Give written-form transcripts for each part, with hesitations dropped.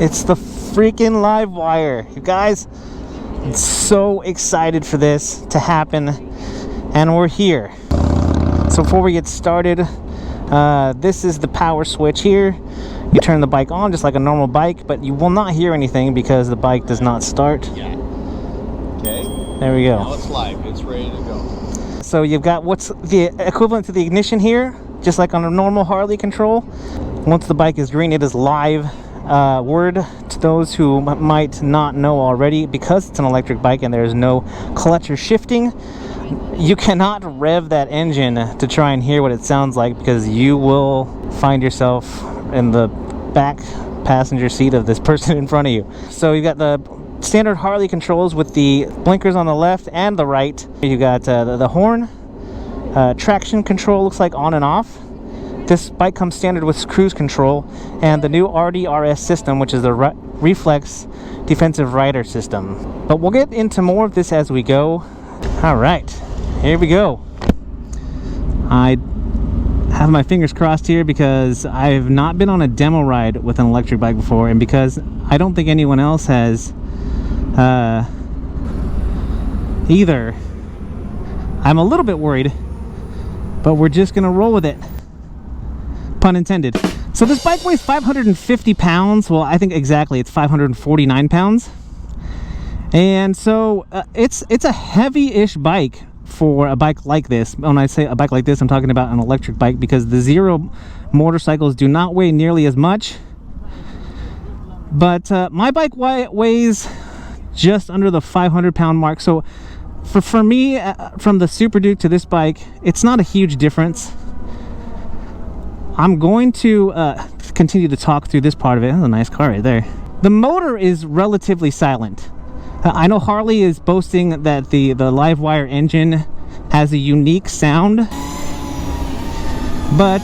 It's the freaking LiveWire, you guys. I'm so excited for this to happen, and we're here. So before we get started, this is the power switch here. You turn the bike on just like a normal bike, but you will not hear anything because the bike does not start. Yeah. Okay. There we go. Now it's live. It's ready to go. So you've got what's the equivalent to the ignition here, just like on a normal Harley control. Once the bike is green, it is live. Word to those who might not know already, because it's an electric bike and there's no clutch or shifting, you cannot rev that engine to try and hear what it sounds like, because you will find yourself in the back passenger seat of this person in front of you. So you got the standard Harley controls with the blinkers on the left and the right. You got the horn, traction control looks like on and off. This bike comes standard with cruise control and the new RDRS system, which is the Reflex defensive rider system. But we'll get into more of this as we go. All right, here we go. I have my fingers crossed here because I've not been on a demo ride with an electric bike before, and because I don't think anyone else has either. I'm a little bit worried, but we're just gonna roll with it. Pun intended. So this bike weighs 550 pounds. Well, I think exactly it's 549 pounds. And so it's a heavy-ish bike for a bike like this. When I say a bike like this, I'm talking about an electric bike, because the Zero motorcycles do not weigh nearly as much. But my bike weighs just under the 500-pound mark. So for me, from the Super Duke to this bike, it's not a huge difference. I'm going to continue to talk through this part of it. That's a nice car right there. The motor is relatively silent. I know Harley is boasting that the LiveWire engine has a unique sound, but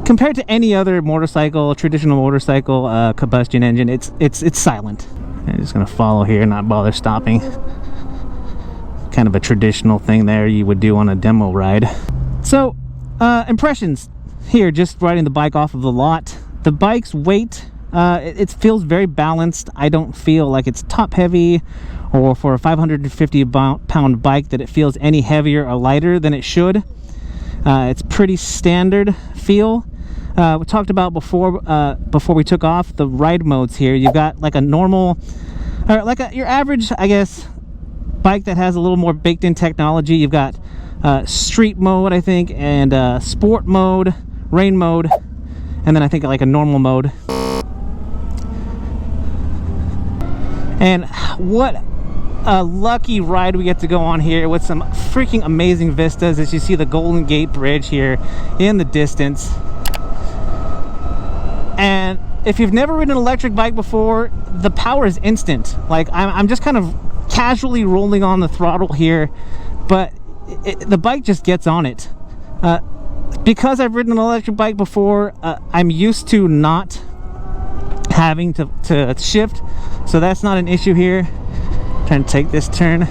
compared to any other motorcycle, traditional motorcycle combustion engine, it's silent. I'm just gonna follow here, not bother stopping. Kind of a traditional thing there you would do on a demo ride. So, impressions here, just riding the bike off of the lot. The bike's weight, it feels very balanced. I don't feel like it's top heavy, or for a 550 pound bike that it feels any heavier or lighter than it should. It's pretty standard feel. We talked about before we took off the ride modes here. You've got like a normal, or like your average, I guess, bike that has a little more baked in technology. You've got street mode, I think, and sport mode, rain mode, and then I think like a normal mode. And what a lucky ride we get to go on here with some freaking amazing vistas as you see the Golden Gate Bridge here in the distance. And if you've never ridden an electric bike before, the power is instant. Like I'm just kind of casually rolling on the throttle here, but the bike just gets on it. Because I've ridden an electric bike before, I'm used to not having to shift, so that's not an issue here. Trying to take this turn.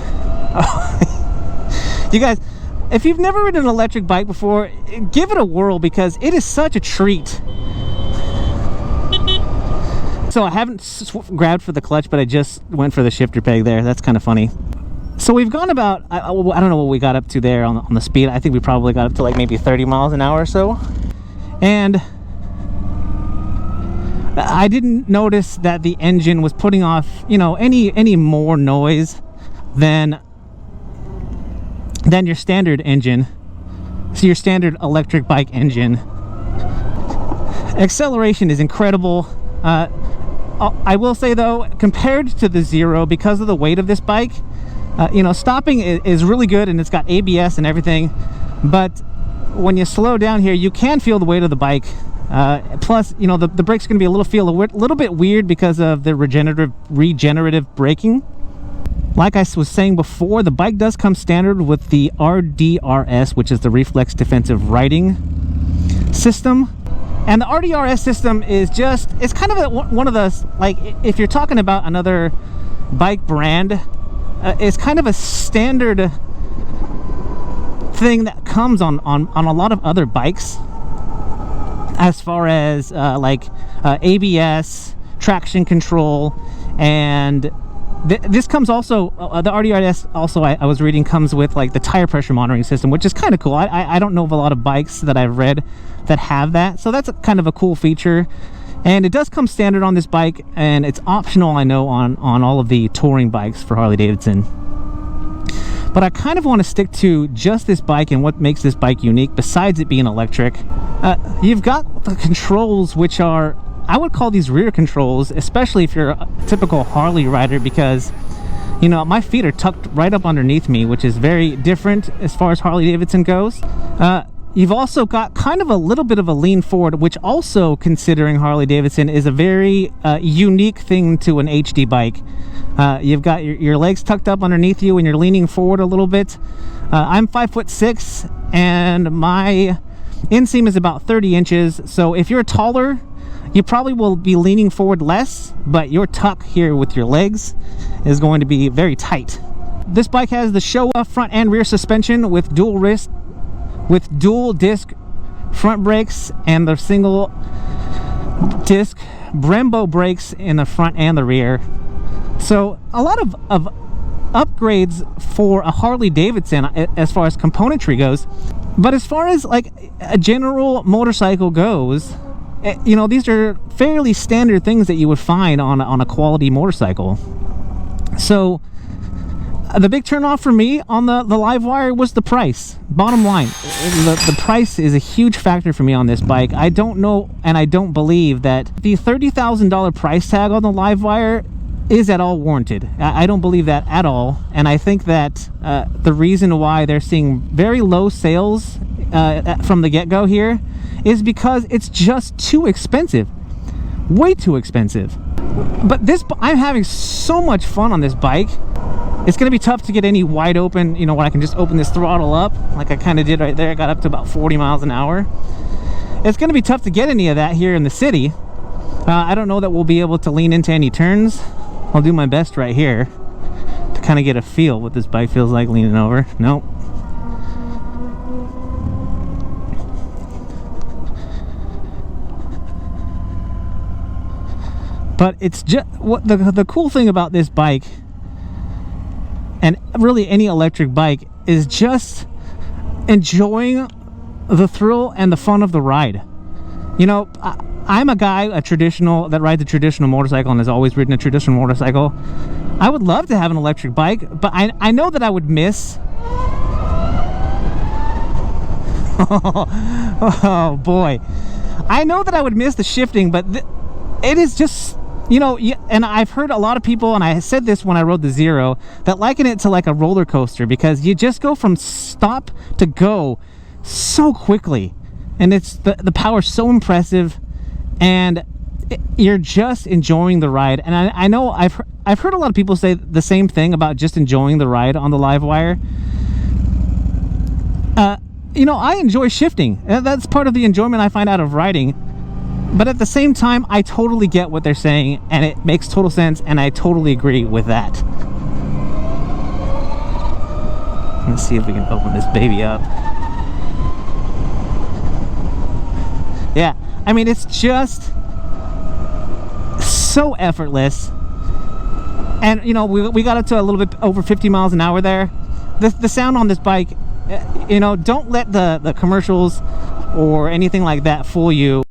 Oh. You guys, if you've never ridden an electric bike before, give it a whirl because it is such a treat. So I haven't grabbed for the clutch, but I just went for the shifter peg there. That's kind of funny. So we've gone about, I don't know what we got up to there on the speed. I think we probably got up to like maybe 30 miles an hour or so. And I didn't notice that the engine was putting off, you know, any more noise than your standard engine. So your standard electric bike engine. Acceleration is incredible. I will say though, compared to the Zero, because of the weight of this bike, you know, stopping is really good, and it's got ABS and everything, but when you slow down here, you can feel the weight of the bike. Plus, you know, the brake's going to be a little bit weird because of the regenerative braking. Like I was saying before, the bike does come standard with the RDRS, which is the Reflex Defensive Riding System. And the RDRS system is just, it's kind of one of those, like, if you're talking about another bike brand, it's kind of a standard thing that comes on a lot of other bikes, as far as like ABS, traction control, and this comes also, the RDRS also, I was reading, comes with like the tire pressure monitoring system, which is kind of cool. I don't know of a lot of bikes that I've read that have that, so that's kind of a cool feature. And it does come standard on this bike, and it's optional, I know, on all of the touring bikes for Harley-Davidson. But I kind of want to stick to just this bike and what makes this bike unique, besides it being electric. You've got the controls, which are, I would call these rear controls, especially if you're a typical Harley rider, because, you know, my feet are tucked right up underneath me, which is very different as far as Harley-Davidson goes. You've also got kind of a little bit of a lean forward, which also, considering Harley-Davidson, is a very unique thing to an H-D bike. You've got your legs tucked up underneath you and you're leaning forward a little bit. I'm 5'6", and my inseam is about 30 inches. So if you're taller, you probably will be leaning forward less, but your tuck here with your legs is going to be very tight. This bike has the Showa front and rear suspension with dual disc front brakes and the single disc Brembo brakes in the front and the rear. So a lot of upgrades for a Harley-Davidson as far as componentry goes. But as far as like a general motorcycle goes, you know, these are fairly standard things that you would find on a quality motorcycle. So the big turnoff for me on the LiveWire was the price. Bottom line, the price is a huge factor for me on this bike. I don't know, and I don't believe that the $30,000 price tag on the LiveWire is at all warranted. I don't believe that at all, and I think that the reason why they're seeing very low sales from the get-go here is because it's just too expensive. Way too expensive. But I'm having so much fun on this bike. It's going to be tough to get any wide open, you know, where I can just open this throttle up like I kind of did right there. I got up to about 40 miles an hour. It's going to be tough to get any of that here in the city. I don't know that we'll be able to lean into any turns. I'll do my best right here to kind of get a feel what this bike feels like leaning over. Nope. But it's just what the cool thing about this bike, and really any electric bike, is just enjoying the thrill and the fun of the ride. You know, I'm a guy, that rides a traditional motorcycle and has always ridden a traditional motorcycle. I would love to have an electric bike, but I know that I would miss... oh boy. I know that I would miss the shifting, but it is just... You know, and I've heard a lot of people, and I said this when I rode the Zero, that liken it to like a roller coaster, because you just go from stop to go so quickly, and it's the power's so impressive, and you're just enjoying the ride. And I know I've heard a lot of people say the same thing about just enjoying the ride on the LiveWire. You know, I enjoy shifting. That's part of the enjoyment I find out of riding. But at the same time, I totally get what they're saying, and it makes total sense, and I totally agree with that. Let's see if we can open this baby up. Yeah, I mean, it's just so effortless. And, you know, we got up to a little bit over 50 miles an hour there. The sound on this bike, you know, don't let the commercials or anything like that fool you.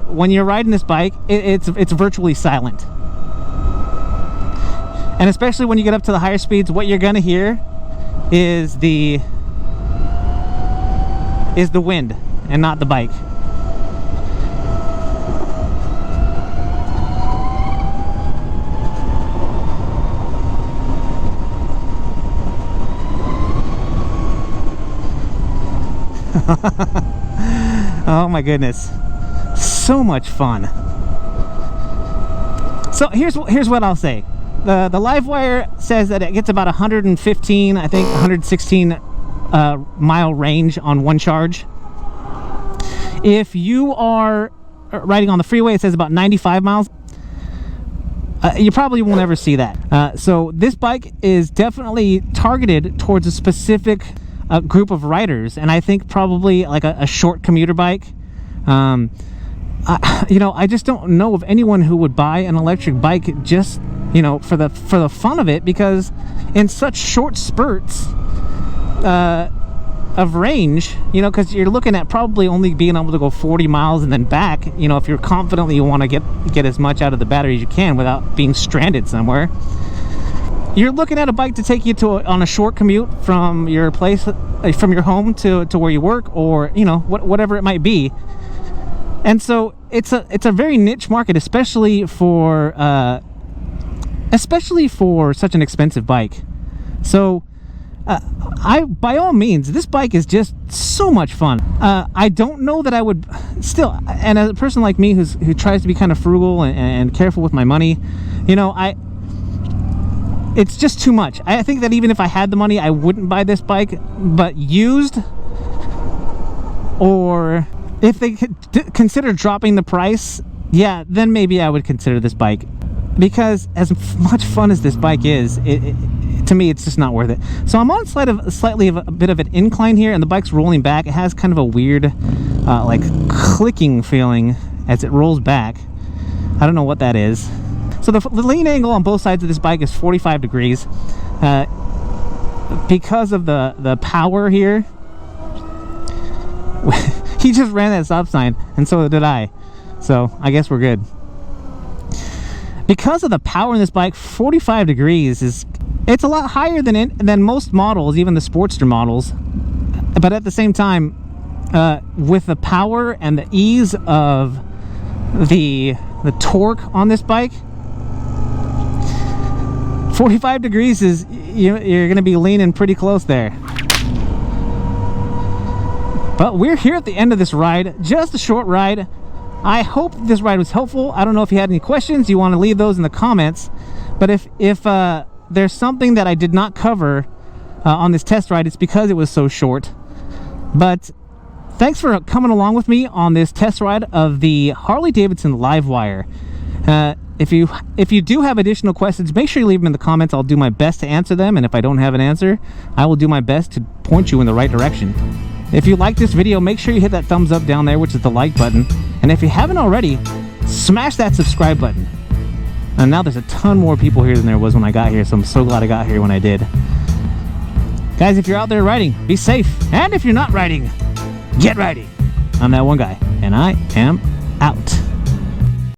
When you're riding this bike, it's virtually silent. And especially when you get up to the higher speeds, what you're gonna hear is the wind and not the bike. Oh my goodness, so much fun. So here's what I'll say. The LiveWire says that it gets about 115, I think 116 mile range on one charge. If you are riding on the freeway, it says about 95 miles. You probably won't ever see that. So this bike is definitely targeted towards a specific group of riders, and I think probably like a short commuter bike. You know, I just don't know of anyone who would buy an electric bike just, you know, for the fun of it, because in such short spurts of range, you know, because you're looking at probably only being able to go 40 miles and then back, you know, if you're confidently you want to get as much out of the battery as you can without being stranded somewhere. You're looking at a bike to take you on a short commute from your place, from your home to where you work, or, you know, whatever it might be. And so it's a very niche market, especially for such an expensive bike. So by all means, this bike is just so much fun. I don't know that I would still, and as a person like me who tries to be kind of frugal and careful with my money, you know, it's just too much. I think that even if I had the money, I wouldn't buy this bike. But used, or if they could consider dropping the price, yeah, then maybe I would consider this bike. Because as much fun as this bike is, to me, it's just not worth it. So I'm on slightly of a bit of an incline here, and the bike's rolling back. It has kind of a weird, like clicking feeling as it rolls back. I don't know what that is. So the lean angle on both sides of this bike is 45 degrees. Because of the power here, he just ran that stop sign, and so did I. So I guess we're good. Because of the power in this bike, 45 degrees it's a lot higher than most models, even the Sportster models. But at the same time, with the power and the ease of the torque on this bike, 45 degrees is, you're going to be leaning pretty close there. But we're here at the end of this ride, just a short ride. I hope this ride was helpful. I don't know if you had any questions, you want to leave those in the comments. But if there's something that I did not cover on this test ride, it's because it was so short. But thanks for coming along with me on this test ride of the Harley-Davidson LiveWire. If you do have additional questions, make sure you leave them in the comments. I'll do my best to answer them, and if I don't have an answer, I will do my best to point you in the right direction. If you like this video, make sure you hit that thumbs up down there, which is the like button. And if you haven't already, smash that subscribe button. And now there's a ton more people here than there was when I got here, so I'm so glad I got here when I did. Guys, if you're out there riding, be safe. And if you're not riding, get riding. I'm that one guy, and I am out.